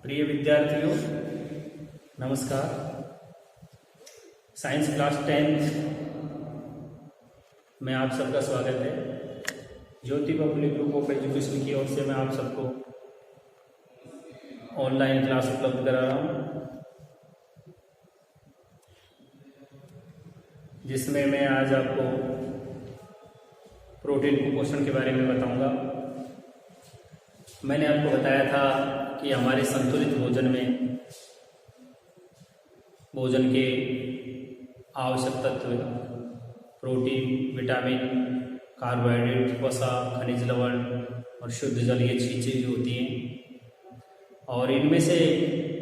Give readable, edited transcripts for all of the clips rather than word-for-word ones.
प्रिय विद्यार्थियों, नमस्कार। साइंस क्लास 10 में आप सबका स्वागत है। ज्योति पब्लिक ग्रुप ऑफ एजुकेशन की ओर से मैं आप सबको ऑनलाइन क्लास उपलब्ध करा रहा हूँ, जिसमें मैं आज आपको प्रोटीन कुपोषण के बारे में बताऊंगा। मैंने आपको बताया था कि हमारे संतुलित भोजन के आवश्यक तत्व प्रोटीन, विटामिन, कार्बोहाइड्रेट, वसा, खनिज लवण और शुद्ध जल, ये 6 चीज़ें होती हैं। और इनमें से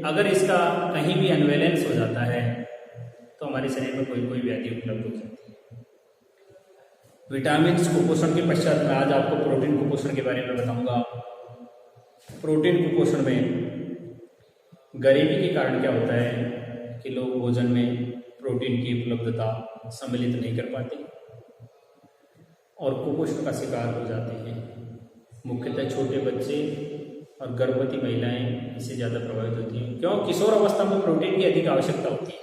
अगर इसका कहीं भी अनबैलेंस हो जाता है तो हमारे शरीर में कोई व्याधि उपलब्ध हो जाती है। विटामिन कुपोषण के पश्चात मैं आज आपको प्रोटीन कुपोषण के बारे में बताऊंगा। प्रोटीन कुपोषण में गरीबी के कारण क्या होता है कि लोग भोजन में प्रोटीन की उपलब्धता सम्मिलित नहीं कर पाते और कुपोषण का शिकार हो जाते हैं। मुख्यतः छोटे बच्चे और गर्भवती महिलाएं इससे ज़्यादा प्रभावित होती हैं, क्यों? किशोर अवस्था में प्रोटीन की अधिक आवश्यकता होती है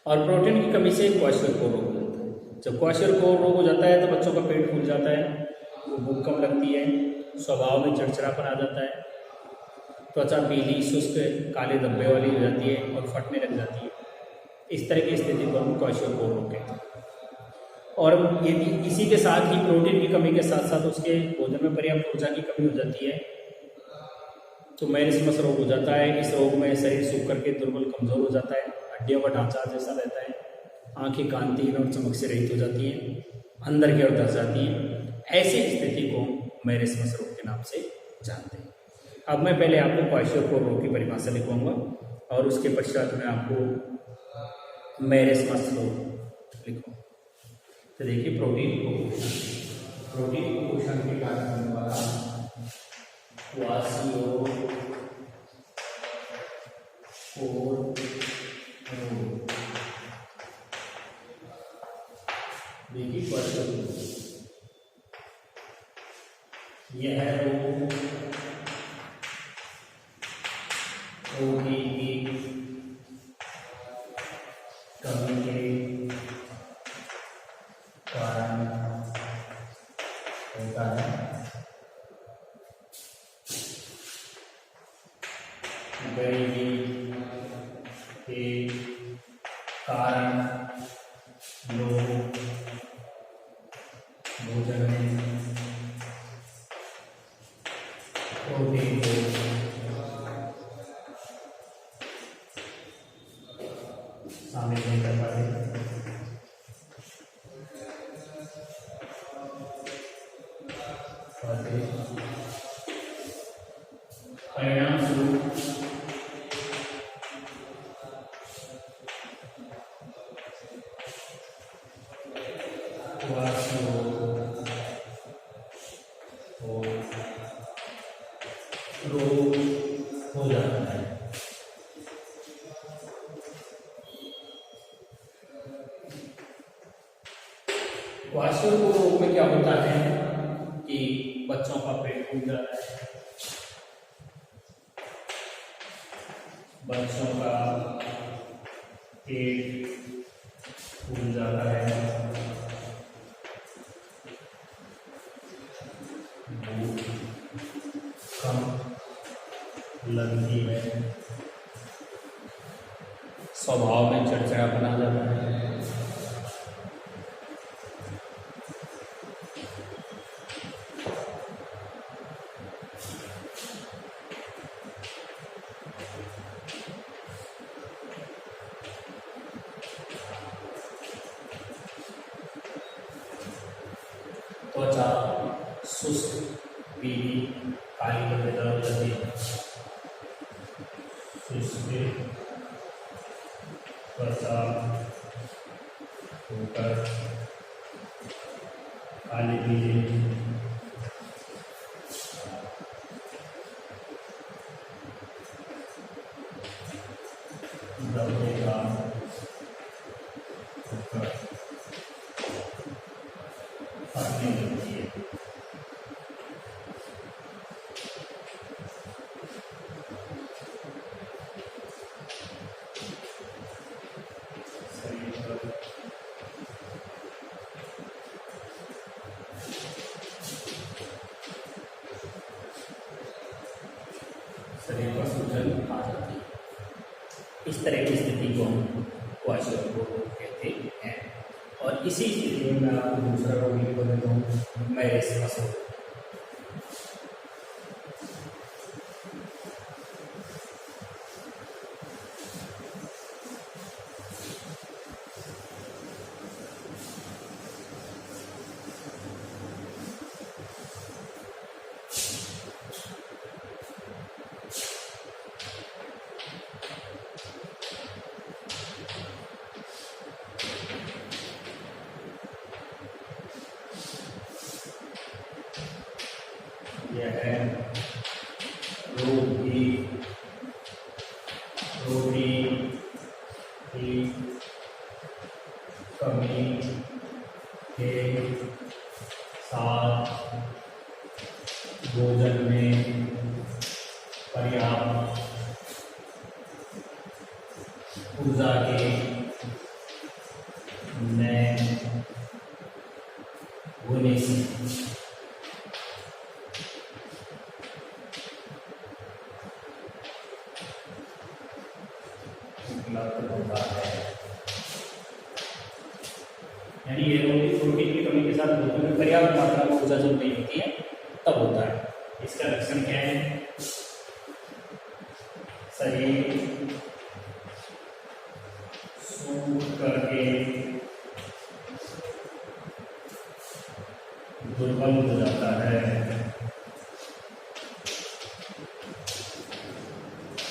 और प्रोटीन की कमी से क्वाशरकोर रोग हो जाता है। जब क्वाशरकोर रोग हो जाता है तो बच्चों का पेट फूल जाता है, भूख कम लगती है, स्वभाव में चिड़चिड़ापन आ जाता है, त्वचा पीली, शुष्क, काले धब्बे वाली हो जाती है और फटने लग जाती है। इस तरह की स्थिति को हम क्वाशरकोर रोग कहते हैं। और यदि इसी के साथ ही प्रोटीन की कमी के साथ साथ उसके भोजन में पर्याप्त ऊर्जा की कमी हो जाती है तो मैरिस्मस रोग हो जाता है। इस रोग में शरीर सूख करके दुर्बल, कमजोर हो जाता है, हड्डियों का ढांचा जैसा रहता है, आंखें कांतिहीन और चमक से रहित हो जाती हैं, अंदर की ओर धस जाती हैं। ऐसी स्थिति को मैरिस्मस रोग के नाम से जानते हैं। अब मैं पहले आपको क्वाशरकोर रोग की परिभाषा लिखवाऊंगा और उसके पश्चात मैं आपको मैरिस्मस रोग लिखूंगा। तो देखिए, प्रोटीन कुपोषण के कारण होने वाला क्वाशरकोर रोग। देखिए, क्वाशरकोर यह रोग प्रोटीन की कमी के कारण होता है। गरीबी के कारण लोग भोजन में प्रोटीन को शामिल नहीं कर पाते। परिणाम स्वरूप रोग हो जाता है। क्वाशरकोर रोग में क्या होता है कि बच्चों का पेट फूल जाता है, बच्चों का पेट फूल जाता है, भूख कम लगती है, स्वभाव में चिड़चिड़ापन आ जाता है, त्वचा शुष्क, पीली, काली धब्बेदार हो जाती है। शुष्क त्वचा होकर काली पीली धब्बेदार होकर फटने लगती है। शरीर पर सूजन आ जाती है। इस तरह की स्थिति को हम क्वाशियोर्कोर रोग कहते हैं। और इसी स्थिति में मैं आपको दूसरा रोग लिख देता हूँ, मैरेस्मस रोग। यह है रोग की कमी के साथ भोजन में पर्याप्त ऊर्जा के न होने से उपलब्ध होता है। यानी ये रोग प्रोटीन की कमी के साथ भोजन में पर्याप्त मात्रा में ऊर्जा जब नहीं होती है तब होता है। इसका लक्षण क्या है? शरीर सूख करके दुर्बल हो जाता है।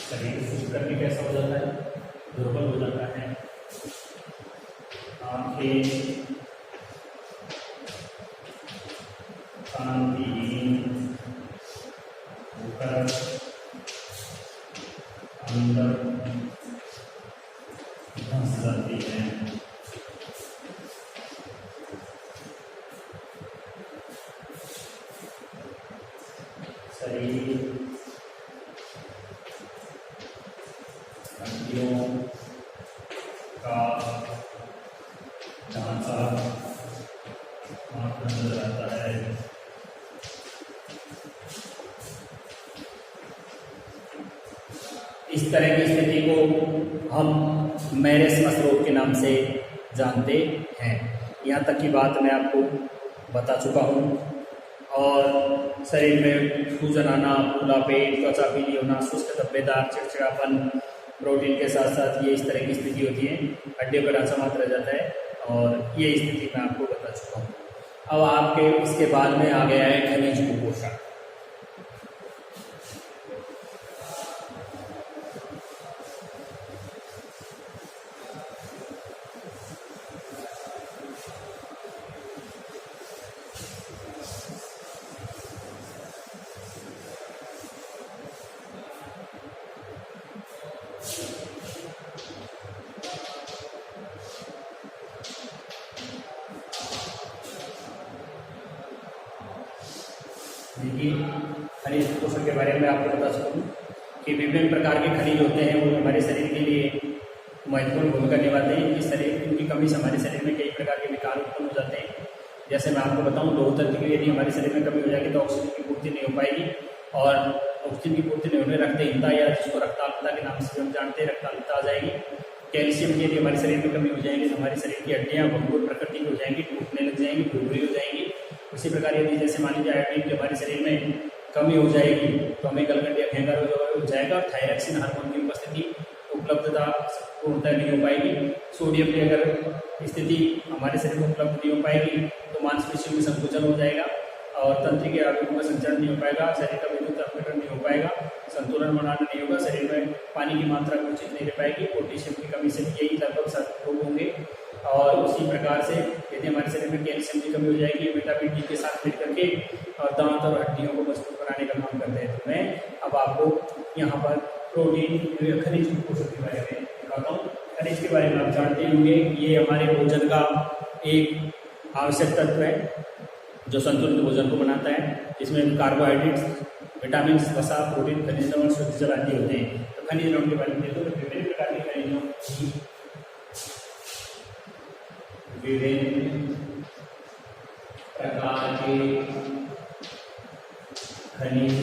शरीर सूख करके कैसा हो जाता है? दुर्बल हो जाता है। आंखें कांतिहीन होकर अंदर धंस जाती है। शरीर हड्डियों का ढांचा नजर आता है। इस तरह की स्थिति को हम मैरेस्मस रोग के नाम से जानते हैं। यहाँ तक की बात मैं आपको बता चुका हूँ। और शरीर में सूजन आना, फूला पेट, त्वचा पीली होना, शुष्क धब्बेदार, चिड़चिड़ापन, प्रोटीन के साथ साथ ये इस तरह की स्थिति होती है। हड्डियों का ढांचा मात्र रह जाता है और ये स्थिति मैं आपको बता चुका हूँ। अब आपके इसके बाद में आ गया है खनिज कुपोषण। देखिए, खनिज कुपोषण के बारे में आपको बता सकूँ कि विभिन्न प्रकार के खनिज होते हैं, वो हमारे शरीर के लिए महत्वपूर्ण भूमिका निभाते हैं। इनकी शरीर उनकी कमी से हमारे शरीर में कई प्रकार के विकार उत्पन्न हो जाते हैं। जैसे मैं आपको बताऊं, लोह तत्व की यदि हमारे शरीर में कमी हो जाएगी तो ऑक्सीजन की पूर्ति नहीं हो पाएगी, और ऑक्सीजन की पूर्ति नहीं होने रक्तहीनता या जिसको रक्ताल्पता के नाम से हम जानते हैं, रक्ताल्पता आ जाएगी। कैल्शियम की यदि हमारे शरीर में कमी हो जाएगी तो हमारे शरीर की हड्डियाँ भंगुर प्रकृति की हो जाएंगी, टूटने लग जाएंगी, भूरी हो जाएंगी। उसी प्रकार यदि जैसे मान लीजिए आयोडीन की हमारे शरीर में कमी हो जाएगी तो हमें गलगंड या घेंगर हो जाएगा, और थायरॉक्सिन हार्मोन की उपस्थिति उपलब्धता पूर्णतः नहीं हो पाएगी। सोडियम की अगर स्थिति हमारे शरीर में उपलब्ध नहीं हो पाएगी तो मांसपेशियों में संकुचन हो जाएगा और तंत्रिका अवयवों का संचरण नहीं हो पाएगा, शरीर का विद्युत अपघटन नहीं हो पाएगा, संतुलन बनाना नहीं होगा, शरीर में पानी की मात्रा उचित नहीं रह पाएगी। पोटेशियम की कमी से यही लगभग 7 रोग होंगे। और उसी प्रकार से यदि हमारे शरीर में कैल्शियम की कमी हो जाएगी, विटामिन डी के साथ मिलकर के और दांत और हड्डियों को मजबूत बनाने का काम करते हैं। तो मैं अब आपको यहाँ पर प्रोटीन खनिज कुपोषण के बारे में बताता हूँ। खनिज के बारे में आप जानते होंगे, ये हमारे भोजन का एक आवश्यक तत्व है जो संतुलित भोजन को बनाता है। इसमें कार्बोहाइड्रेट्स, विटामिन, वसा, प्रोटीन, खनिज लवण, शुद्ध जल आदि होते हैं। तो खनिज लवण के बारे में देखो, विभिन्न प्रकार के खनिजों विभिन्न प्रकार के खनिज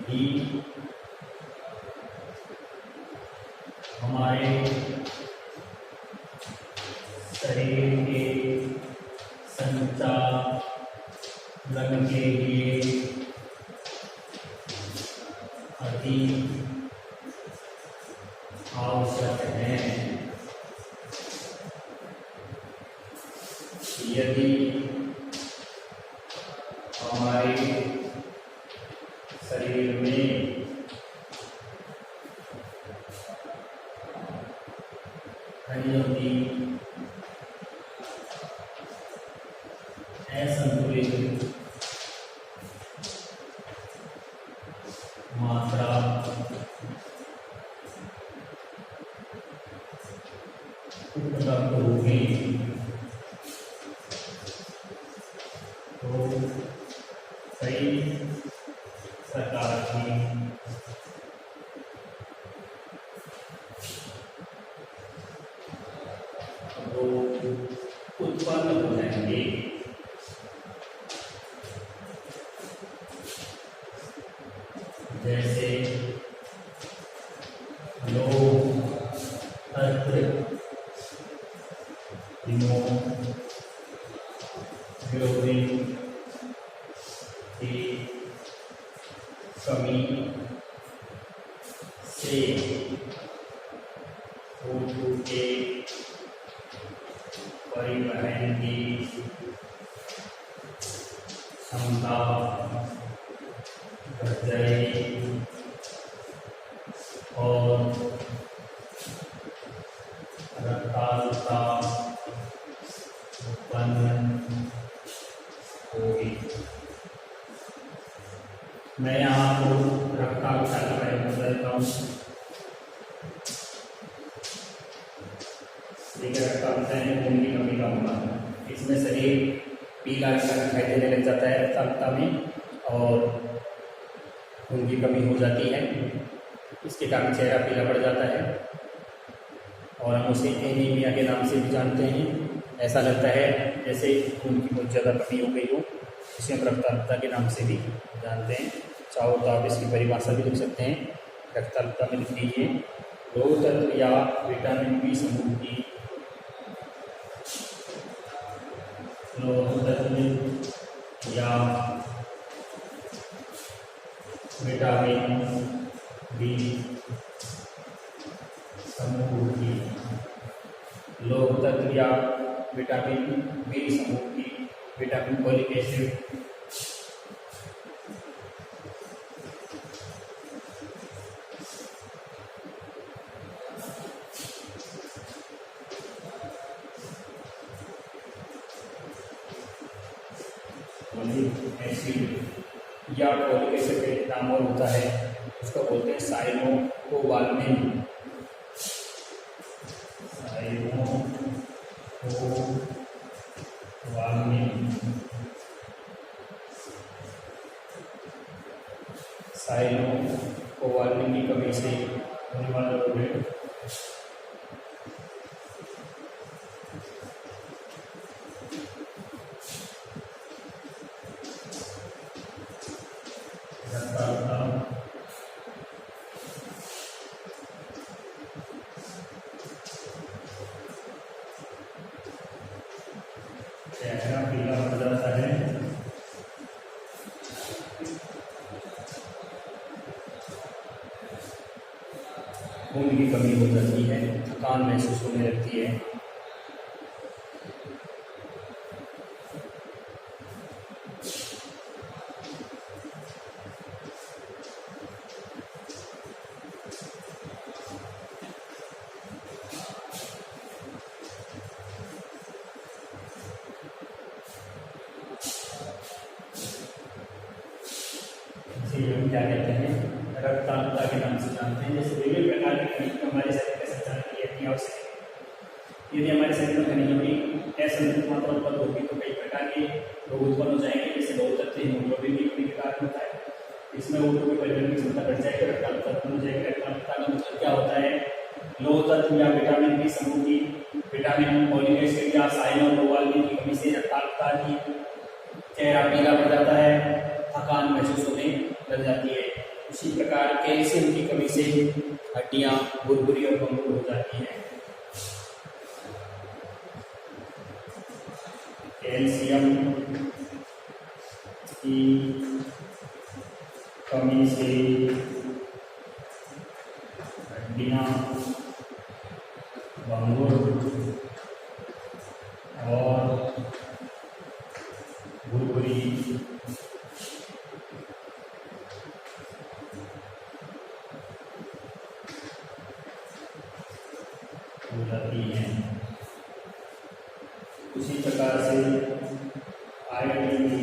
भी हमारे शरीर के संचालन के लिए अति आवश्यक है। यदि हमारे शरीर में खनिजों की असंतुलित मात्रा उपलब्ध होगी तो कई प्रकार की रोग उत्पन्न हो जाएंगे। जैसे लोह तत्व, हीमोग्लोबिन की कमी से ऊतक के परिवहन की क्षमता घट जाएगी और रक्ताल्पता उत्पन्न होगी। मैं यहाँ आपको रक्ताल्पता के बारे में बताता हूँ। देखिए, रक्ताल्पता यानी खून की कमी का होना। इसमें शरीर पीला रंग दिखाई देने लग जाता है रक्ताल्पता में और खून की कमी हो जाती है। इसके कारण चेहरा पीला पड़ जाता है और हम उसे एनीमिया के नाम से भी जानते हैं। ऐसा लगता है जैसे खून की बहुत ज़्यादा कमी हो गई हो। इसे हम रक्ताल्पता के नाम से भी जानते हैं। चाहो तो आप इसकी परिभाषा भी लिख सकते हैं। रक्ताल्पता में लिख लीजिए, लोह तत्व या विटामिन बी समूह की लोह तत्व या विटामिन बी समूह की लोह तत्व या विटामिन बी समूह की विटामिन फोलिक एसिड एसिड या फोलिक एसिड का नाम और होता है, उसको बोलते हैं साइनोकोबाल्मिन। साइनोकोबाल्मिन की कमी से होने वाला रोग है चेहरा पीला पड़ जाता है, खून की कमी हो जाती है, थकान महसूस होने लगती है। हम क्या कहते हैं, रक्ताल्पता के नाम से जानते हैं। जैसे विभिन्न प्रकार के खनिज हमारे शरीर में संचालन की अति आवश्यक है। यदि हमारे शरीर में खनिजों की असंतुलित मात्रा उत्पन्न होगी तो कई प्रकार के रोग उत्पन्न हो जाएंगे। जैसे लोह तत्व हीमोग्लोबिन की कमी के कारण होता है, इसमें ऊतक की परिवहन की क्षमता घट जाएगी, रक्ताल्पता उत्पन्न हो जाएगी। रक्ताल्पता का मतलब क्या होता है, लोह तत्व या विटामिन बी समूह की विटामिन फोलिक एसिड या साइनोकोबाल्मिन की कमी से रक्ताल्पता की चेहरा पीला पड़ जाता है, थकान महसूस होने लग जाती है। इसी प्रकार कैल्शियम की कमी से हड्डियां भुरभुरी और कमजोर हो जाती हैं। कैल्शियम की कमी से हड्डियां भंगुर और भुरभुरी हो जाती हैं। उसी प्रकार से आयोडीन की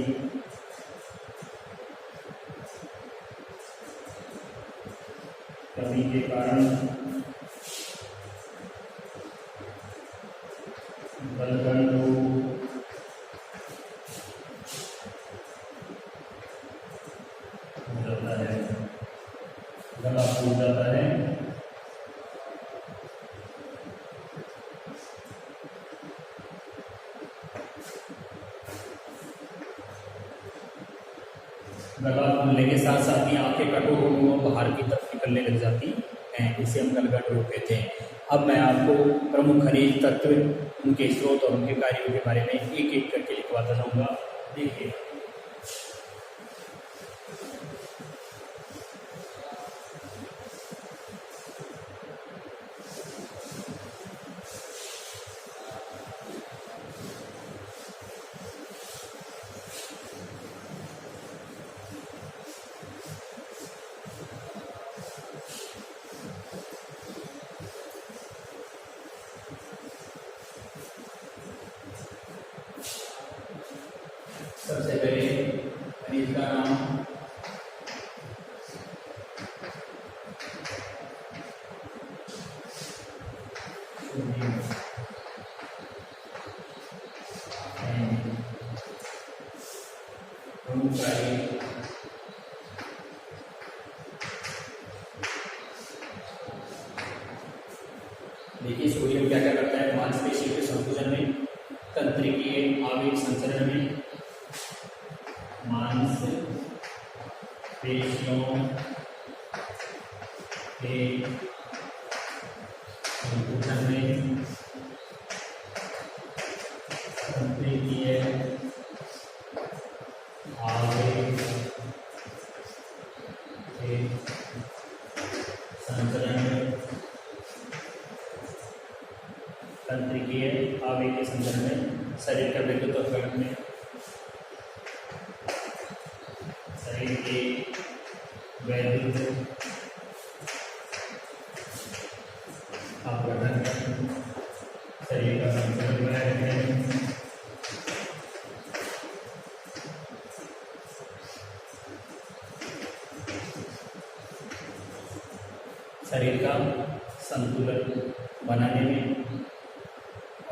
कमी के कारण गलगंड हो जाता है, गला फूल जाता है। गला फूलने के साथ साथ ही आंखें कठोर होकर बाहर की तरफ निकलने लग जाती हैं, इसे हम गलगंड रोग कहते हैं। अब मैं आपको प्रमुख खनिज तत्व, उनके स्रोत और उनके कार्यों के बारे में एक एक करके लिखवाता जाऊंगा। देखिए, सबसे पहले खनिज का नाम प्रमुख कार्य देखिए, सोडियम क्या क्या करता है मांसपेशी के संकुचन में, तंत्रिकीय आवेग संचरण में, मांसपेशियों के संकुचन में, तंत्रिकीय आवेग के संचरण में, तंत्रिकीय आवेग के संचरण में, शरीर का विद्युत अपघटन में, शरीर के वैद्युत अपघटन, शरीर का संतुलन बनाए रखने, शरीर का संतुलन बनाने में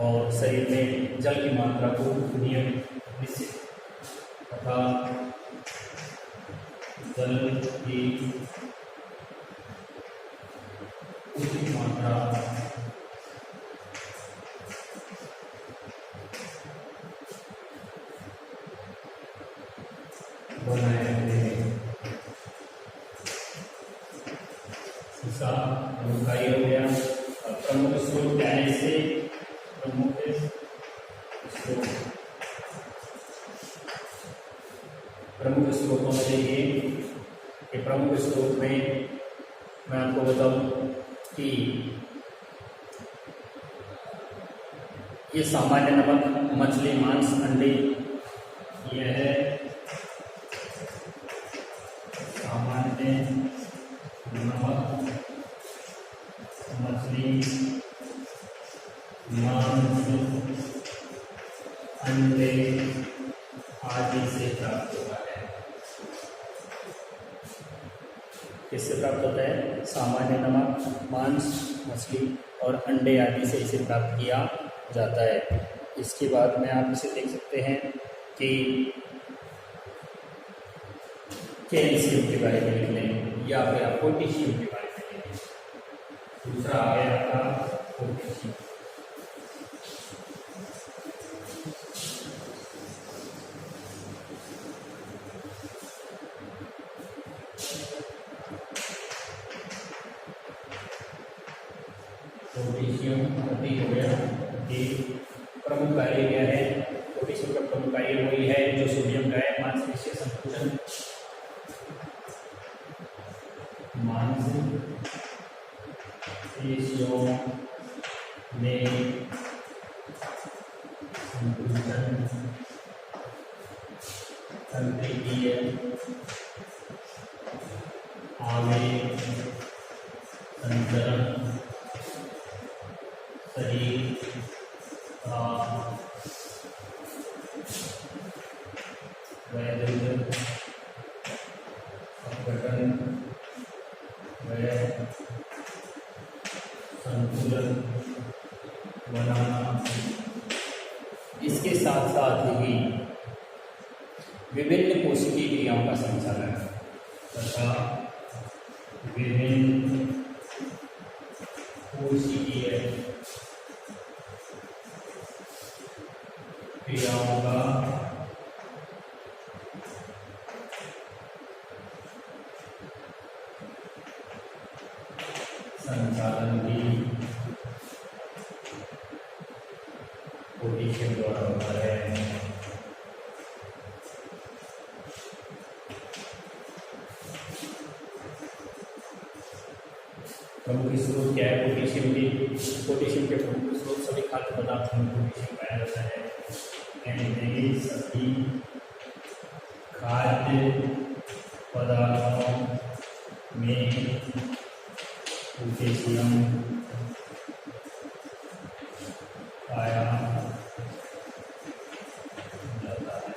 और शरीर में जल की मात्रा को निश्चित तथा जल की उचित मात्रा बनाए रखते हैं। दूसरा प्रमुख कार्य हो गया। अब प्रमुख स्रोत क्या है इससे? प्रमुख स्रोत, प्रमुख स्रोतों में देखिए कि प्रमुख स्रोत में मैं आपको बताऊं कि ये सामान्य नमक, मछली, मांस, अंडे, यह है सामान्य नमक, मछली, मांस, अंडे आदि से प्राप्त होता है। किससे प्राप्त होता है? सामान्य नमक, मांस, मछली और अंडे आदि से इसे प्राप्त किया जाता है। इसके बाद में आप इसे देख सकते हैं कि कैल्शियम के बारे में लिख लें या फिर आप पोटेशियम के बारे में लिख लें। दूसरा आ गया आपका पोटेशियम। पोटेशियम प्रतीक हो गया। ये प्रमुख कार्य क्या है? पोटेशियम का प्रमुख कार्य वही है जो सोडियम का है, मांसपेशीय संकुचन, मांसपेशियों में संकुचन, तंत्रिकीय आवेग संचरण, शरीर का वैद्युत अपघटन व संतुलन बनाना, इसके साथ साथ ही विभिन्न कोशिकीय क्रियाओं का संचालन तथा विभिन्न कोशिकीय क्रियाओं का संचालन भी पोटेशियम द्वारा होता है। प्रमुख स्रोत क्या है पोटेशियम के? पोटेशियम के प्रमुख स्रोत सभी खाद्य पदार्थों में पोटेशियम पाया जाता है। यानी सभी खाद्य पदार्थों में पोटेशियम पाया जाता है।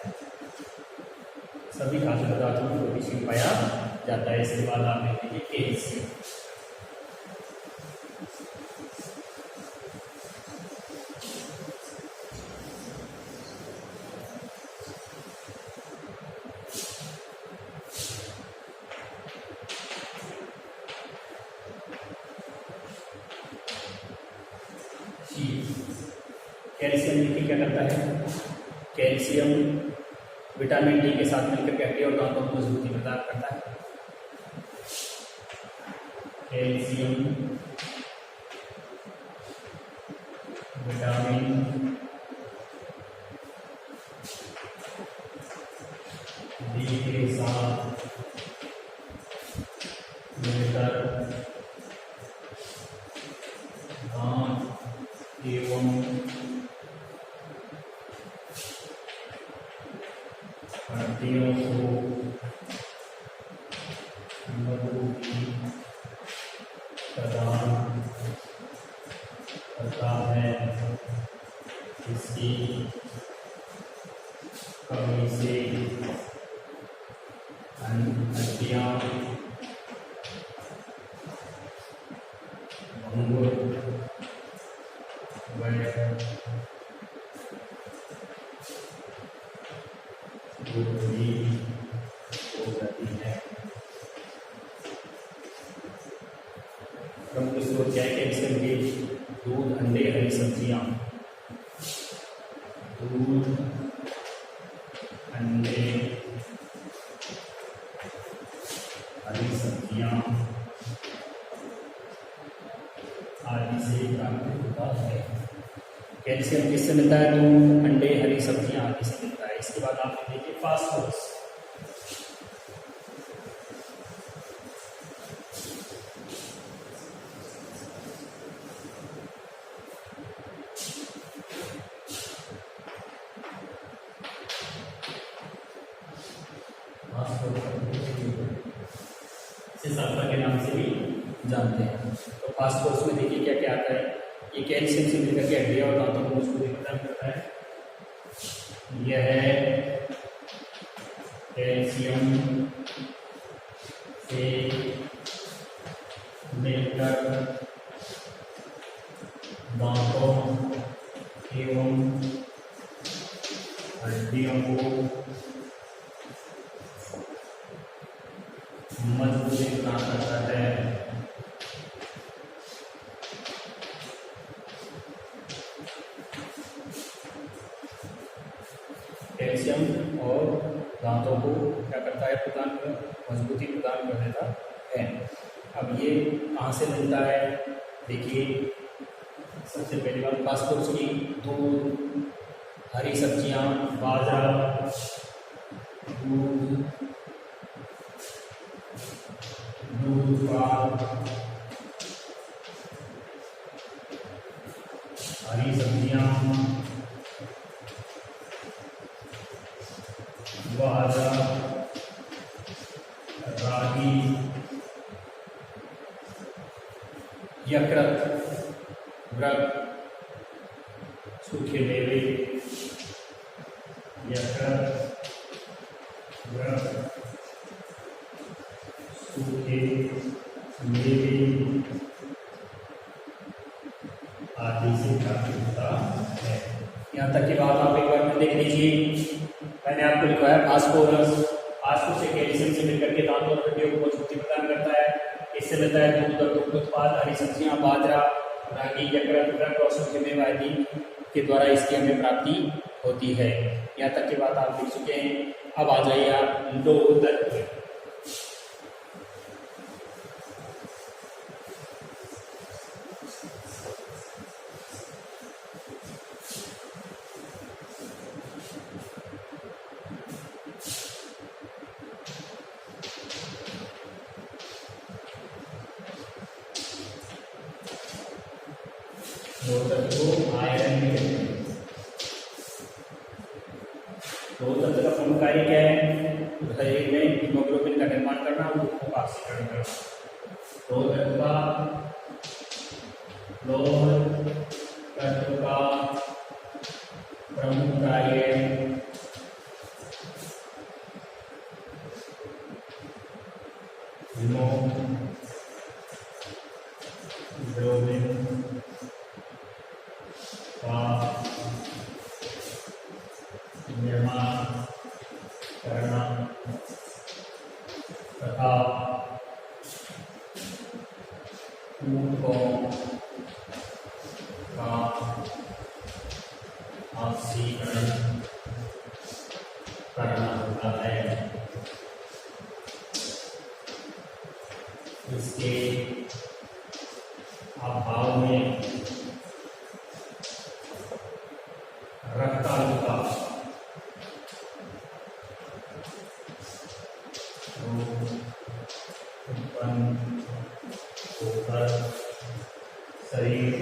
सभी खाद्य पदार्थों में पोटेशियम पाया जाता है। इसके बाद आप देखेंगे कैल्शियम। कैल्शियम देखिए क्या करता है? कैल्शियम विटामिन डी के साथ मिलकर हड्डी और दांतों को मजबूती प्रदान करता है। कैल्शियम विटामिन डी के साथ मिलकर दांत एवं हड्डियों को मजबूती प्रदान करता है। इसकी कमी से हड्डियां भंगुर व बुरी हो जाती है। प्रमुख स्रोत क्या है कैल्शियम के? दूध, अंडे, हरी सब्जियां। दूध, अंडे, हरी सब्जियां आदि से प्राप्त होता है। कैल्शियम किससे मिलता है? दूध, अंडे, हरी सब्जियां आदि से मिलता है। इसके बाद आप देखिए फास्फोरस। इसे सल्फर के नाम से भी जानते हैं। तो फास्फोरस में देखिए क्या क्या आता है? ये कैल्शियम से मिलकर के हड्डियां और दांतों को मजबूती प्रदान करता है। यह कैल्शियम से मिलकर दांतों एवं हड्डियों को मजबूती प्रदान करता है। कैल्शियम और दांतों को क्या करता है? मजबूती प्रदान कर देता है। अब ये कहाँ से मिलता है? देखिए सबसे पहली बात फास्फोरस की दूध, हरी सब्जियां, बाजरा, दूध, दाल, हरी सब्जियां, बाजरा, रागी, यकृत, वृक्क, सूखे मेवे, यकृत, वृक्क, सूखे मेवे आदि से प्राप्त होता है। यहाँ तक की बात आप एक बार में देख लीजिए। मैंने आपको लिखा है फास्फोरस। फास्फोरस से कैल्शियम से मिलकर के दांतों और हड्डियों को मजबूती प्रदान करता है। इससे मिलता है दूध और दुग्ध उत्पाद, हरी सब्जियां, बाजरा, रागी, यकृत, वृक्क और सूखे मेवे आदि के द्वारा इसकी हमें प्राप्ति होती है। यहाँ तक की बात आप लिख चुके हैं। अब आ जाइए आप लौह तत्व। लौह तत्व को आयरन भी कहते हैं। लौह तत्व का प्रमुख कार्य क्या है? शरीर में हीमोग्लोबिन का निर्माण करना और भूखों का ऑक्सीकरण करना। लौह तत्व का प्रमुख कार्य हीमोग्लोबिन का निर्माण करना तथा भूखों का ऑक्सीकरण करना होता है। इसके अभाव में रक्ताल्पता उत्पन्न होकर शरीर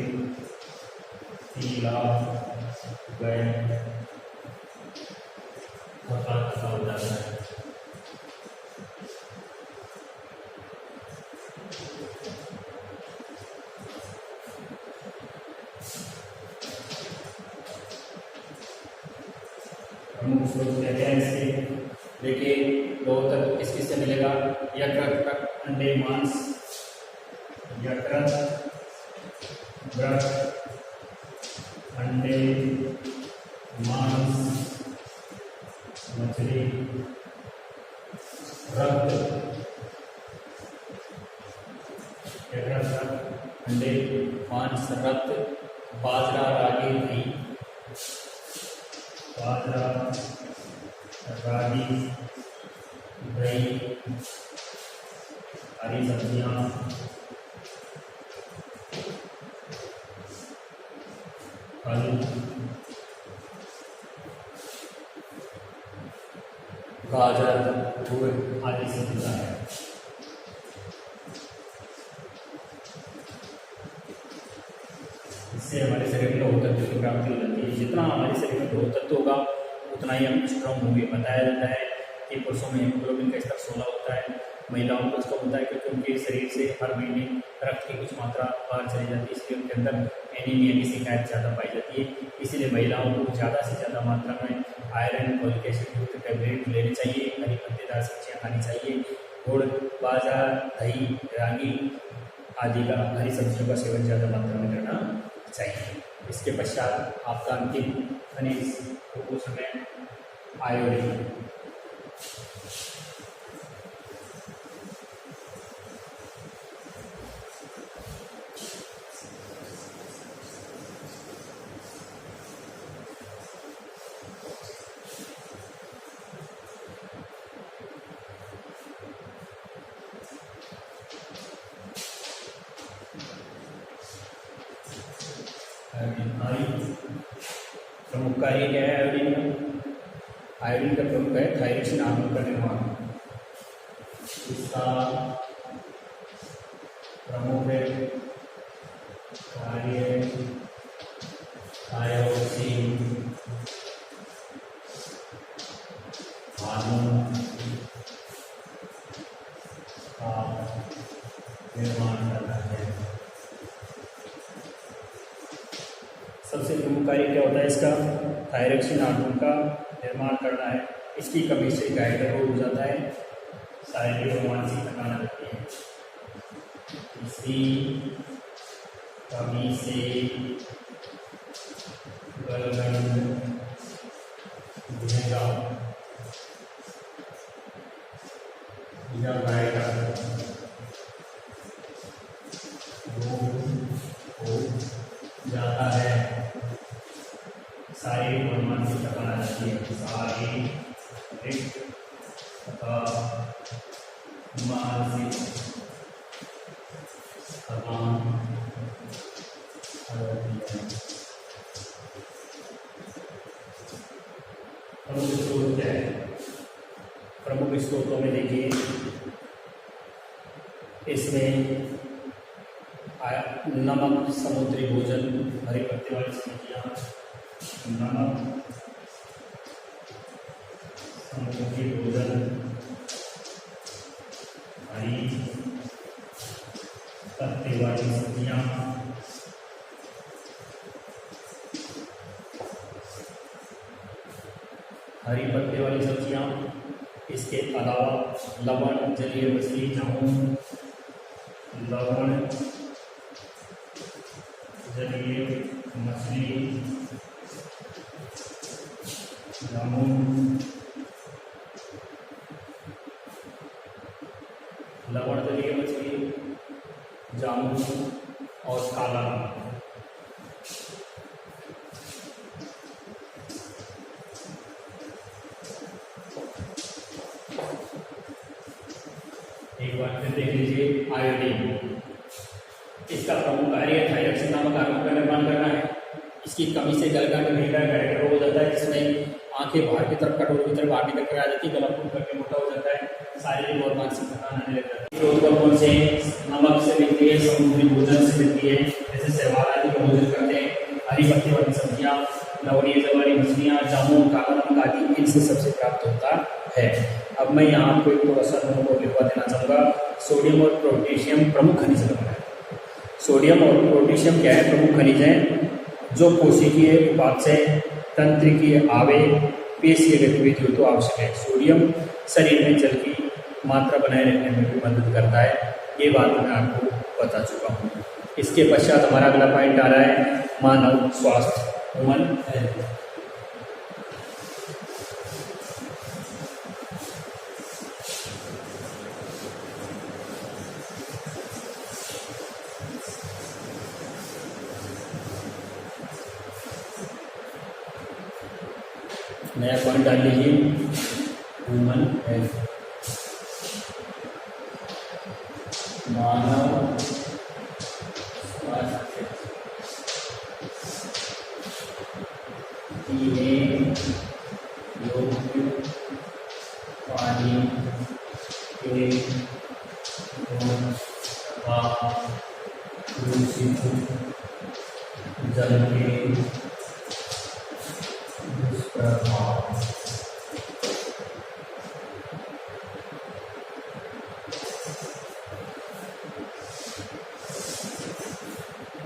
पीला हो जाता है। प्रमुख स्रोत क्या क्या है इसके? देखिए, लौह तत्व किस किस से मिलेगा? यकृत, अंडे, मांस, यकृत, वृक्क, अंडे, मांस, मछली, रक्त, यकृत, अंडे, मांस, रक्त, बाजरा, रागी, दही, बाजरा, रागी, दही, हरी सब्जियां, फल, गाजर, गुड़ आदि से मिलता है। इससे हमारे शरीर में लौह तत्व की प्राप्ति हो जाती है। जितना हमारे शरीर में लौह तत्व होगा उतना ही हम स्ट्रॉन्ग होंगे। बताया जाता है कि पुरुषों में हीमोग्लोबिन का स्तर 16 होता है, महिलाओं को उसका होता है क्योंकि उनके शरीर से हर महीने रक्त की कुछ मात्रा बाहर चली जाती है, इसलिए उनके अंदर एनीमिया की शिकायत ज़्यादा पाई जाती है। इसीलिए महिलाओं को ज़्यादा से ज़्यादा मात्रा में आयरन, फॉलिक एसिड युक्त टैबलेट लेने चाहिए, हरी पत्तेदार सब्जियाँ खानी चाहिए, गुड़, बाजरा, दही, रागी आदि का, हरी सब्जियों का सेवन ज़्यादा मात्रा में करना चाहिए। इसके पश्चात आपका अंतिम खनिज उस समय आयोडीन। प्रमुख कार्य क्या है आयोडीन का? आयोडीन का प्रमुख है थायरॉक्सिन हार्मोन का निर्माण। इसका प्रमुख कार्य थायरॉक्सिन हार्मोन का निर्माण करना है। सबसे प्रमुख कार्य क्या होता है इसका? थायरॉक्सिन हार्मोन का निर्माण करना है। इसकी कमी से गाय का रोग हो जाता है, शारीरिक और मानसिक थकान रहती है। इसकी कमी से गलगंड, भुनेगा या गाय का रोग हो जाता है। शारीरिक और मानसिक थकान आ जाती है। शारीरिक तथा मानसिक थकान आ जाती है। प्रमुख स्रोत क्या है? प्रमुख स्रोतों में देखिए, इसमें नमक, समुद्री भोजन, हरी पत्ते वाली सब्जियां, नमक, समुद्री भोजन, हरी पत्ते वाली सब्जियां, हरी पत्ते वाली सब्जियां। इसके अलावा लवण, जलीय मछली, जामुन, लवण, जलीय मछली, जामुन, लवण, जलीय मछली, जामुन और काला नमक। एक बार फिर देख लीजिए, आयोडीन, इसका प्रमुख कार्य थायरॉक्सिन नामक हार्मोन का निर्माण करना है। इसकी कमी से गलगंड, भेगा, गैर रोग हो जाता है, जिसमें आंखें बाहर की तरफ, कटोरे की तरफ बाहर निकल कर आ जाती है, गला फूल करके मोटा हो जाता है, शारीरिक और मानसिक थकान आने लग जाती है। स्रोत कौन से? नमक से मिलती है, समुद्री भोजन से मिलती है, जैसे शैवाल आदि का भोजन करते हैं, हरी पत्ती वाली सब्जियां, लवणीय जल वाली मछलियां, जामुन, काला नमक आदि, इनसे सबसे प्राप्त होता है। अब मैं यहाँ आपको एक थोड़ा सा नोट लिखवा देना चाहूँगा। सोडियम और पोटेशियम प्रमुख खनिज लवण है। सोडियम और पोटेशियम क्या है? प्रमुख खनिज हैं, जो कोशिकीय उपापचय, तंत्रिकीय आवेग, पेशीय गतिविधि हेतु आवश्यक है। सोडियम शरीर में जल की मात्रा बनाए रखने में भी मदद करता है। ये बात मैं आपको बता चुका हूँ। इसके पश्चात हमारा अगला पॉइंट आ रहा है मानव स्वास्थ्य, ह्यूमन हेल्थ। नया पॉइंट डाल लीजिए, ह्यूमन हेल्थ, मानव स्वास्थ्य। पीने योग्य पानी के गुण तथा दूषित जल के दुष्प्रभाव।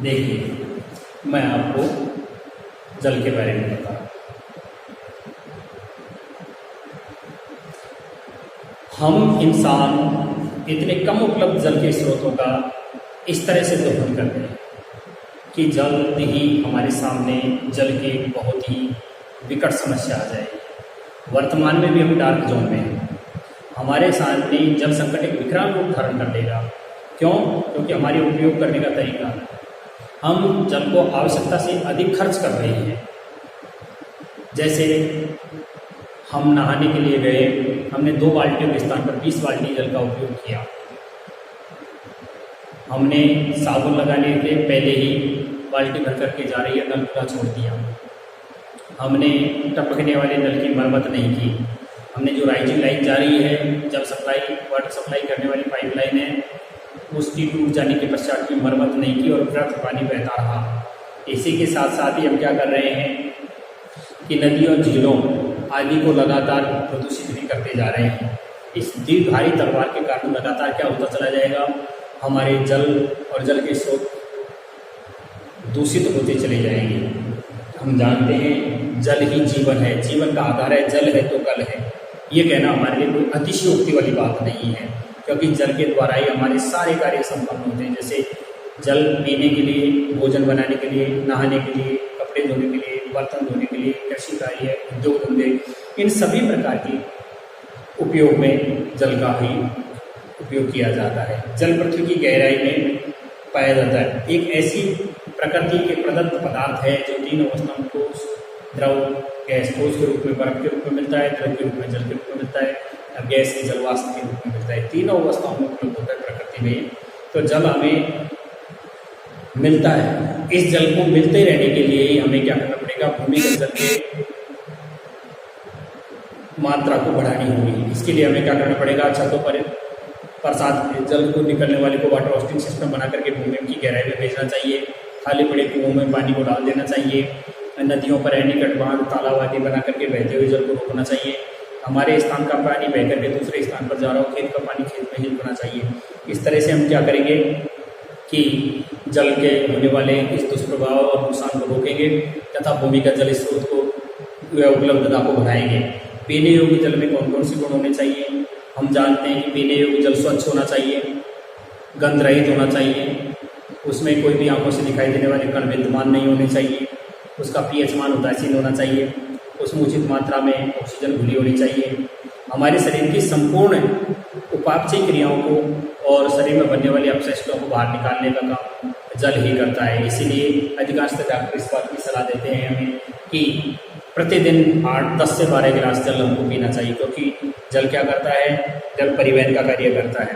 देखिए, मैं आपको जल के बारे में बता रहा हूँ। हम इंसान इतने कम उपलब्ध जल के स्रोतों का इस तरह से दोहन करते हैं कि जल्द ही हमारे सामने जल की बहुत ही विकट समस्या आ जाएगी। वर्तमान में भी हम डार्क जोन में हैं। हमारे सामने जल संकट एक विकराल रूप धारण कर लेगा। क्यों? क्योंकि हमारे उपयोग करने का तरीका, हम जल को आवश्यकता से अधिक खर्च कर रहे हैं। जैसे हम नहाने के लिए गए, हमने 2 बाल्टियों के स्थान पर 20 बाल्टी जल का उपयोग किया। हमने साबुन लगाने के पहले ही बाल्टी भर करके जा रही है, नल खुला छोड़ दिया। हमने टपकने वाले नल की मरम्मत नहीं की। हमने जो राइजिंग लाइन जा रही है, जब सप्लाई वाटर सप्लाई करने वाली पाइपलाइन है, उसकी टूट जाने के पश्चात की मरम्मत नहीं की और व्यर्थ पानी बहता रहा। इसी के साथ साथ ही हम क्या कर रहे हैं कि नदियों, झीलों आदि को लगातार प्रदूषित भी करते जा रहे हैं। इस दीर्घायी तलवार के कारण लगातार क्या होता चला जाएगा, हमारे जल और जल के स्रोत दूषित होते चले जाएंगे। हम जानते हैं जल ही जीवन है, जीवन का आधार है, जल है तो कल है। ये कहना हमारे लिए कोई अतिशयोक्ति वाली बात नहीं है, क्योंकि जल के द्वारा ही हमारे सारे कार्य संपन्न होते हैं। जैसे जल पीने के लिए, भोजन बनाने के लिए, नहाने के लिए, कपड़े धोने के लिए, बर्तन धोने के लिए, कृषि कार्य, उद्योग धंधे, इन सभी प्रकार की उपयोग में जल का ही उपयोग किया जाता है। जल पृथ्वी की गहराई में पाया जाता है। एक ऐसी प्रकृति के प्रदत्त पदार्थ है जो तीन अवस्थाओं को द्रव, गैस, ठोस के रूप में, बर्फ के रूप में मिलता है, द्रव के रूप में, जल के रूप में मिलता है, और गैस की जलवाष्प के रूप में मिलता है। तीनों अवस्थाओं में उपलब्ध होता है प्रकृति में। तो जल हमें मिलता है। इस जल को मिलते रहने के लिए ही हमें क्या करना पड़ेगा, भूमिगत जल के मात्रा को बढ़ानी होगी। इसके लिए हमें क्या करना पड़ेगा, छतों पर बरसात जल को निकलने वाले को वाटर होस्टिंग सिस्टम बना करके भूमि की गहराई में भेजना चाहिए। खाली पड़े कुओं में पानी को डाल देना चाहिए। नदियों पर एनीकट बांध, तालाब आदि बना करके बहते हुए जल को रोकना चाहिए। हमारे स्थान का पानी बह करके दूसरे स्थान पर जा रहा हो, खेत का पानी खेत में ही रुकना चाहिए। इस तरह से हम क्या करेंगे कि जल के होने वाले इस दुष्प्रभाव और नुकसान को रोकेंगे तथा भूमिगत जल स्रोत को उपलब्धता को बढ़ाएंगे। पीने योग्य जल में कौन कौन से गुण होने चाहिए, हम जानते हैं कि पीने योग्य जल स्वच्छ होना चाहिए, गंध रहित होना चाहिए, उसमें कोई भी आंखों से दिखाई देने वाले कण विद्यमान नहीं होने चाहिए, उसका पीएच मान उदासीन होना चाहिए, उसमें उचित मात्रा में ऑक्सीजन घुली होनी चाहिए। हमारे शरीर की संपूर्ण उपापचय क्रियाओं को और शरीर में बनने वाले अपशिष्टों को बाहर निकालने का काम जल ही करता है। इसीलिए अधिकांश डॉक्टर इस बात की सलाह देते हैं हमें कि प्रतिदिन 8-10 से 12 गिलास जल हमको पीना चाहिए, क्योंकि जल क्या करता है, जल परिवहन का कार्य करता है,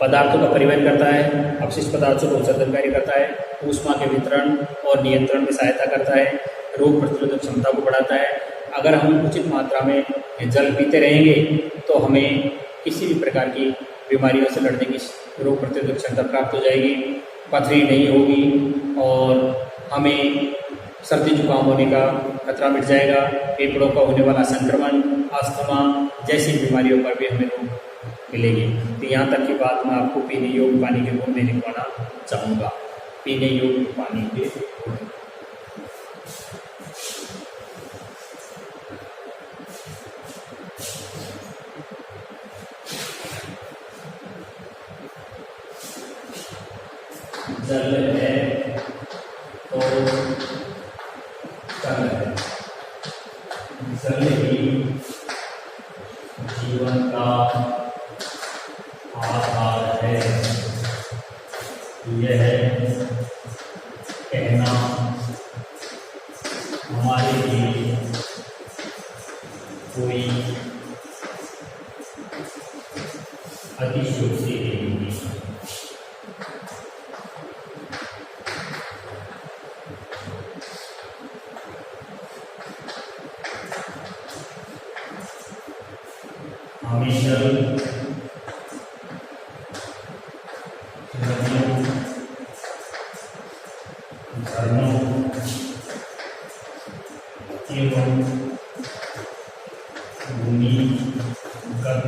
पदार्थों का परिवहन करता है, अपशिष्ट पदार्थों को उत्सर्जन कार्य करता है, ऊष्मा के वितरण और नियंत्रण में सहायता करता है, रोग प्रतिरोधक क्षमता को बढ़ाता है। अगर हम उचित मात्रा में जल पीते रहेंगे तो हमें किसी भी प्रकार की बीमारियों से लड़ने की रोग प्रतिरोधक क्षमता प्राप्त हो जाएगी, पथरी नहीं होगी और हमें सर्दी जुकाम होने का खतरा मिट जाएगा। फेफड़ों का होने वाला संक्रमण, अस्थमा जैसी बीमारियों पर भी हमें रोक मिलेगी। तो यहाँ तक की बात मैं आपको पीने योग्य पानी के गुण में लिखवाना चाहूँगा। पीने योग्य पानी के गुण, जल है तो कल है, जल ही जीवन का आधार है। यह कहना हमारे लिए कोई अतिशयोक्ति नहीं है। हमें जल नदियों, झरनों एवं भूमिगत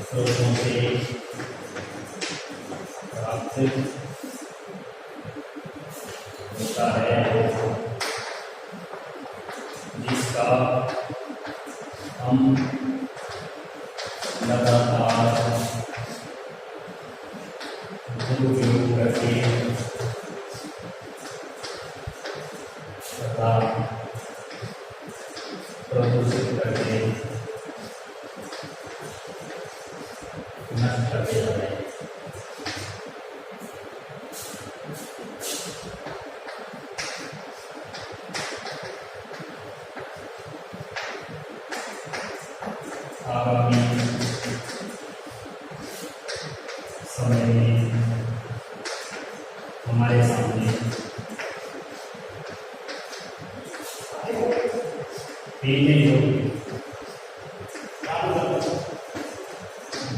स्रोतों से प्राप्त होता है, जिसका हम लगातार दुरुपयोग करके तथा प्रदूषित करके नष्ट करते जा रहे हैं। आगामी समय में पीने योग्य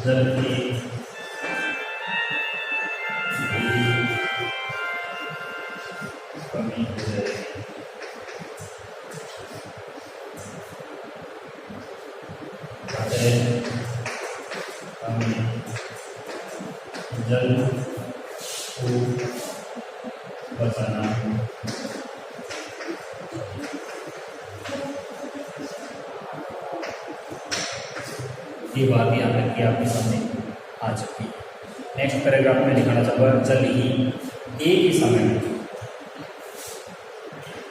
जल की कमी हो जाएगी। हमें जल को बचाना ये बात यहाँ तक कि आपके सामने आ चुकी है। नेक्स्ट पैराग्राफ में दिखाना चाहूँगा जल ही एक ही समय में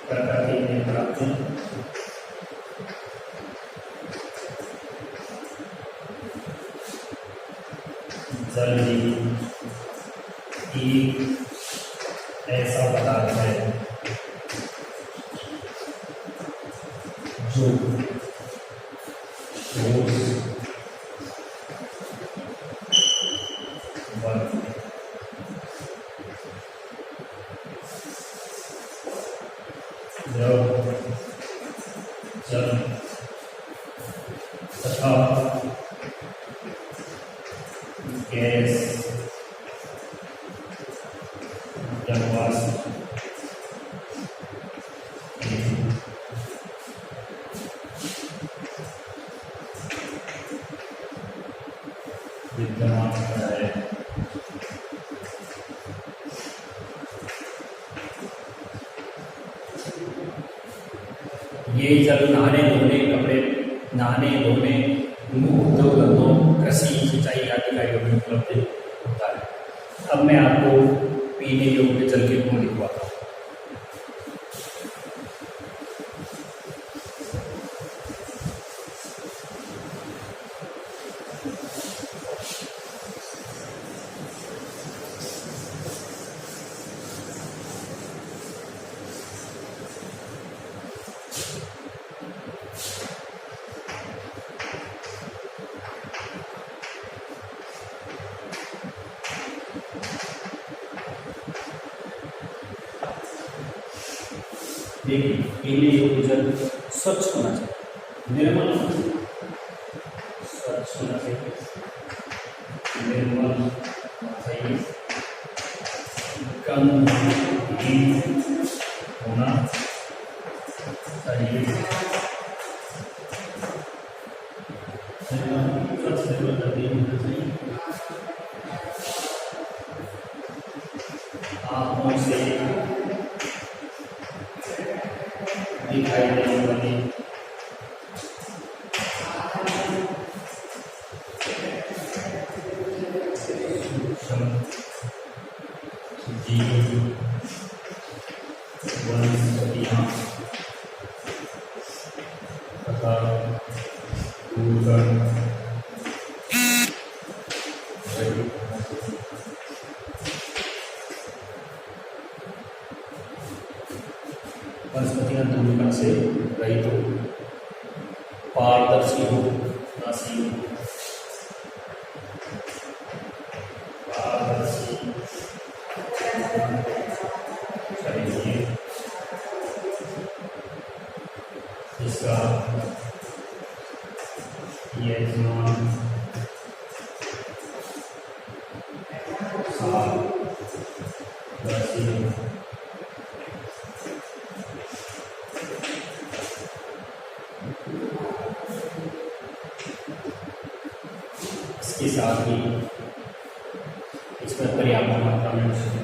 प्रकृति में प्राप्त जल ही एक ऐसा पदार्थ है जो जल तथा गैस जलवाष्प विद्यमान है। ये जल नहाने धोने, कपड़े नहाने धोने, मुख्य उद्योग धंधों, कृषि, सिंचाई आदि कार्यों में उपलब्ध होता है। अब मैं आपको पीने योग्य जल के गुण लिखवाता हूँ। देखिए पीने योग्य जल स्वच्छ होना चाहिए, निर्मल स्वच्छ होना चाहिए, निर्मल चाहिए, गंधहीन होना चाहिए, स्वच्छ निर्मल गंधहीन होना चाहिए, आँखों से दिखाई देने वाली सूक्ष्म जीव वनस्पतियाँ तथा भूगर्भ वनस्पतियाँ धूलिकण से रहित हो, पारदर्शी हो, नासी हो, पारदर्शी चाहिए, जिसका यजमान पारदर्शी हो, इसके साथ ही इसमें पर्याप्त मात्रा में ऑक्सीजन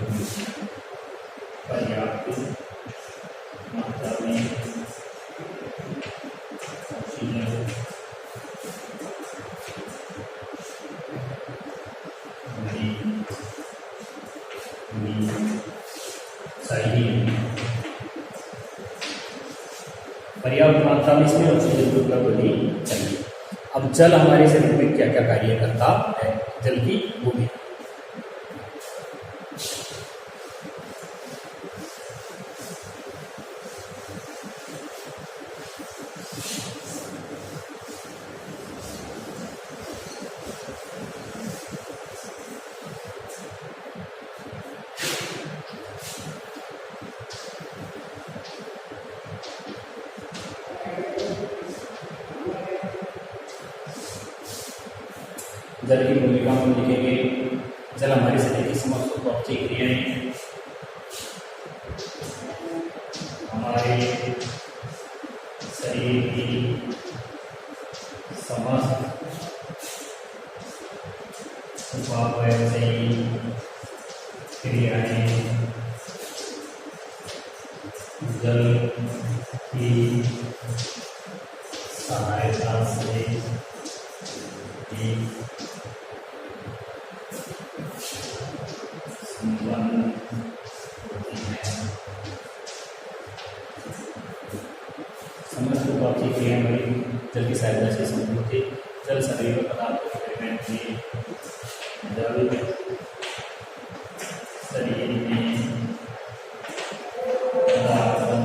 चाहिए। पर्याप्त मात्रा में इसमें ऑक्सीजन की उपलब्ध होनी चाहिए। अब जल हमारे शरीर में क्या क्या कार्य करता है, जल की भूमिका। जल की भूमिका हम लिखेंगे। जल हमारे शरीर की समस्त उपयोगी क्रियाएं हमारे शरीर की समस्त उपयोगी क्रियाएं जल की सहायता से ही संपन्न होती है। समस्त उपयोगी क्रियाएं हमारी जल की सहायता से संपन्न होती है। जल शरीर में पदार्थों के परिवहन के लिए जल शरीर में पदार्थों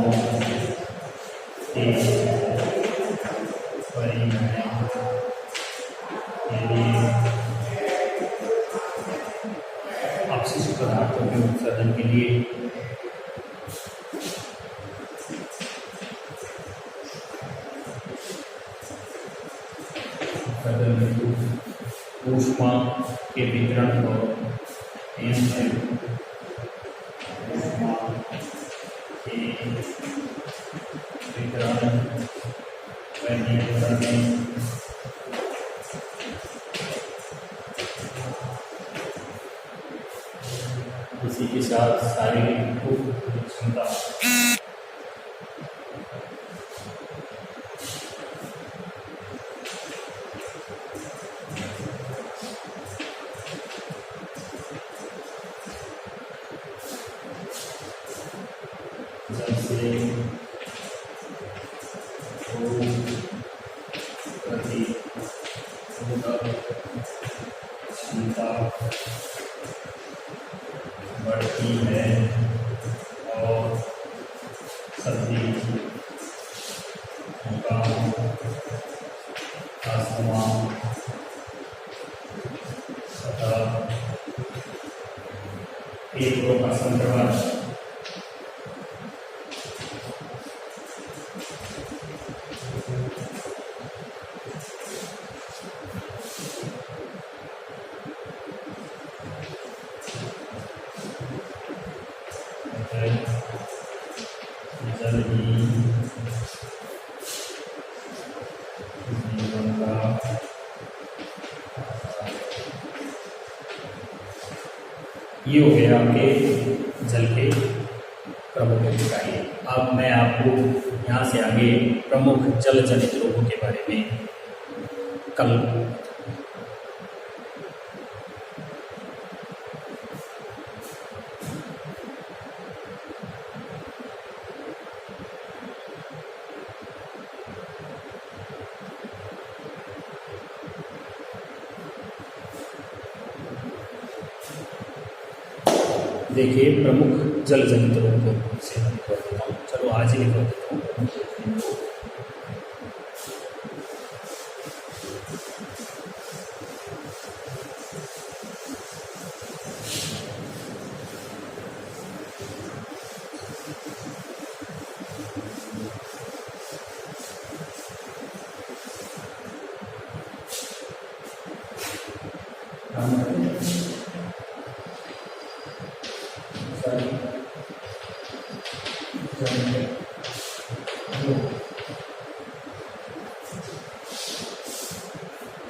के परिवहन के लिए अपशिष्ट पदार्थों के उत्सर्जन के लिए ऊष्मा के वितरण को ऊष्मा के वितरण व नियंत्रण में इसी के साथ शारीरिक क्षमता जल से क्षमता बढ़ती है और सर्दी जुकाम अस्थमा तथा पेटों का संक्रमण जल ही जीवन का ये हो गया आपके जल के प्रमुख इकाई। अब मैं आपको यहाँ से आगे प्रमुख जल जनित रोगों के बारे में कल देखिए प्रमुख जल जनित रोगों से मैं लिखवा देता हूँ। चलो आज ही लिखवा देता हूँ।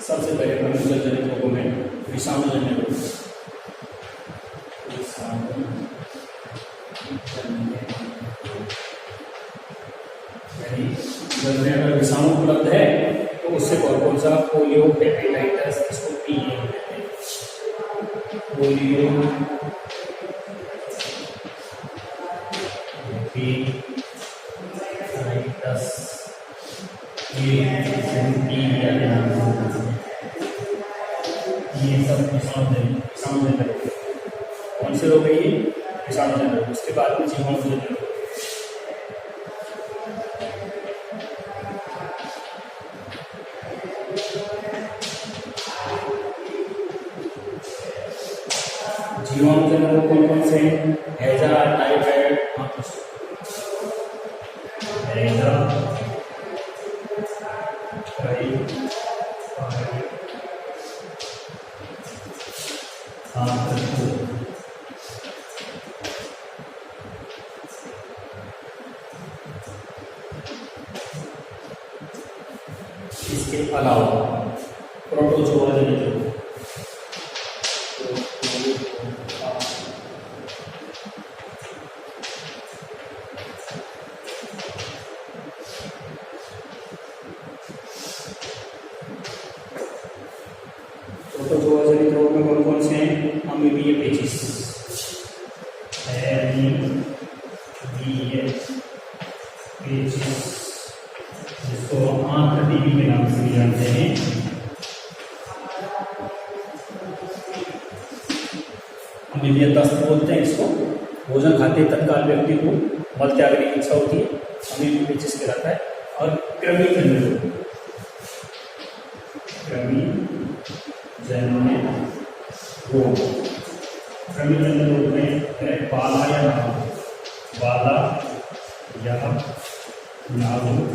सबसे पहले प्रमुख जल जनित रोगों में विषाणुजन्य रोग। यानी जल में अगर विषाणु उपलब्ध है तो उससे कौन सा पोलियो, हेपेटाइटिस, इसको पी कहते हैं। पोलियो, हेपेटाइटिस, ये सब विषाणुजन्य रोग। कौन से रोग है ये? विषाणुजन्य रोग। उसके बाद में जीवाणुजन्य रोग। जीवाणुजन्य रोग कौन कौन से हैं? हैजा, टाइफाइड, हैजा, टाइफाइड, आंत्रशोथ। इसके अलावा प्रोटोजोआ जनित रोग, प्रोटोजोआ जनित रोग में कौन कौन से हैं? अमीबिया पेचिस, जिसको आंत्र टीबी के नाम से भी जानते हैं। अमीबिया दस्त बोलते हैं इसको। भोजन खाते तत्काल व्यक्ति को मल त्यागने की इच्छा होती है, अमीबिया पेचिस कहलाता है। और कृमि जन्य रोग, कृमि जन्य रोग, कृमि जन्य रोग में बाला या नाभु, बाला या नाभु रोग।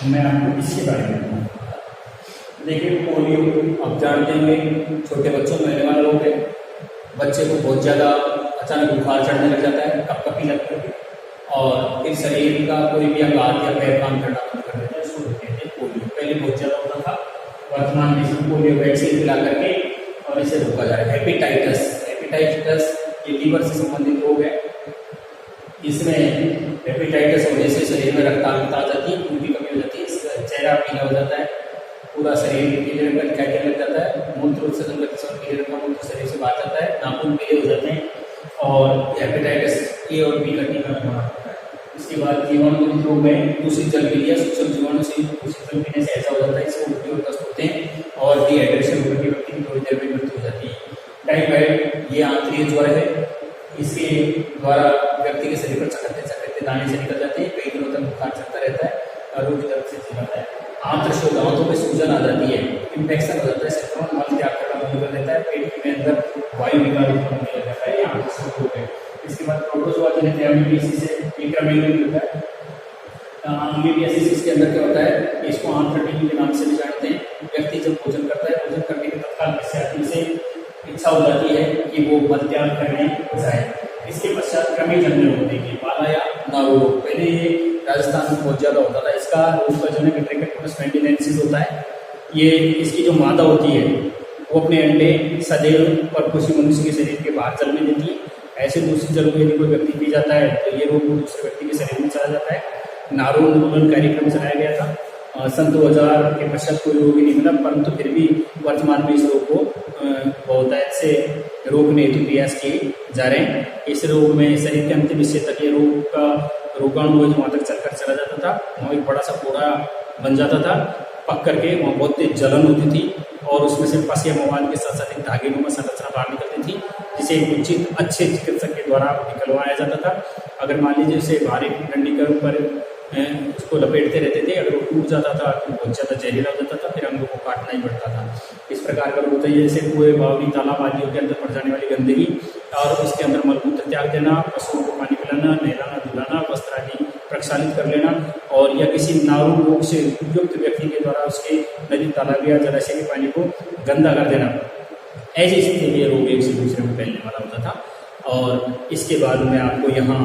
मैं आपको इसके बारे में बताऊँ। देखिए, पोलियो आप जानते होंगे, छोटे बच्चों में होने वाला रोग है। बच्चे को बहुत ज़्यादा अचानक बुखार चढ़ने लग जाता है, कपकपी लगती है, और फिर शरीर का कोई भी अंग हाथ या पैर काम करना बंद कर देता है, इसको कहते हैं पोलियो। पहले बहुत ज़्यादा होता था, वर्तमान में इसमें पोलियो वैक्सीन पिला करके और इसे रोका जा रहा है। हेपेटाइटिस, हेपेटाइटिस ये लीवर से संबंधित रोग है। इसमें हेपेटाइटिस होने से शरीर में रक्ताल्पता आ जाती है, खून की कमी हो जाती है, चेहरा पीला हो जाता है, पूरा शरीर पीले रंग का दिखाई लग जाता है, मूत्र उत्सर्जन करते समय पीले रंग का मूत्र शरीर से बाहर जाता है, नाखून पीले हो जाते हैं, और हेपेटाइटिस ए और बी का टीका लगवाना पड़ता है। इसके बाद जीवाणु जनित रोग में दूषित जल पी लिया, सूक्ष्म जीवाणु से दूषित जल पीने से ऐसा हो जाता है, इसको उल्टी और दस्त होते हैं, और डिहाइड्रेशन होकर के व्यक्ति की थोड़ी देर में मृत्यु हो जाती है। टाइफाइड ये आंतरिक ज्वर है, इसके द्वारा व्यक्ति के शरीर पर चकत्ते चकत्ते दाने से निकल जाते हैं, कई दिनों तक बुखार चलता रहता है और रोग दर्द से चिल्लाता है। आंत्रशोथ, दांतों में सूजन आ जाती है, इन्फेक्शन हो जाता है, संक्रमण मल त्याग करना बंद कर देता है, पेट के अंदर वायु निकाल होने लग जाता है, ये आंत्रशोथ रोग है। इसके बाद प्रोटोजोआ जनित अमीबियासिस है, एक होता है। अमीबियासिस इसके अंदर क्या होता है, इसको आंत्र टीबी के नाम से भी जानते हैं। व्यक्ति जब भोजन करता है, भोजन करने के तत्काल पश्चात से इच्छा हो जाती है कि वो मल त्याग करने जाए। इसके पश्चात कृमि जन्य रोग देखिए, बाला या नाभु रोग। पहले ये राजस्थान में बहुत ज़्यादा होता था। इसका रोग का जनक ट्रिकोमोनास मेंटेनेंसिस होता है। ये इसकी जो मादा होती है वो अपने अंडे सदैव परपोषी मनुष्य के शरीर के बाहर जल में देती है। ऐसे दूसरी जल को यदि कोई व्यक्ति पी जाता है तो ये रोग दूसरे व्यक्ति के शरीर में चला जाता है। नारू उन्मूलन कार्यक्रम चलाया गया था। सन 2000 के पश्चात कोई रोग ही नहीं मिला, परंतु फिर भी वर्तमान में इस रोग को बहुतायत से रोकने हेतु प्रयास किए जा रहे हैं। इस रोग में शरीर के अंतिम हिस्से तक ये रोग का रोगाणु वहाँ तक चलकर चला जाता था, वहाँ एक बड़ा सा फोड़ा बन जाता था, पक करके वहाँ बहुत तेज जलन होती थी और उसमें से पस या मवाद के साथ साथ एक धागेनुमा संरचना बाहर निकलती थी, जिसे एक उचित अच्छे चिकित्सक के द्वारा निकलवाया जाता था। अगर मान लीजिए उसे बाहर एक डंडी के ऊपर उसको लपेटते रहते थे, अगर वो टूट जाता था तो बहुत ज़्यादा जहरीला हो जाता था, फिर अंगों को काटना ही पड़ता था। इस प्रकार का होता है जैसे कुएं, बावली, तालाब आदियों के अंदर पड़ जाने वाली गंदगी और उसके अंदर मलमूत्र त्याग देना, पशुओं को पानी पिलाना, नहलाना धुलाना, वस्त्र आदि प्रक्षालित कर लेना, और या किसी नारू रोग से युक्त व्यक्ति के द्वारा उसके नदी, तालाब या जलाशय के पानी को गंदा कर देना। ऐसी स्थिति में रोग एक से दूसरे में फैलने वाला होता था। और इसके बाद मैं आपको यहाँ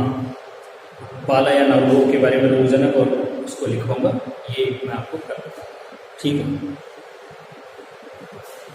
बाला या नारू रोग के बारे में रोगजनक और उसको लिखवाऊंगा, ये मैं आपको कर दूँगा। ठीक है।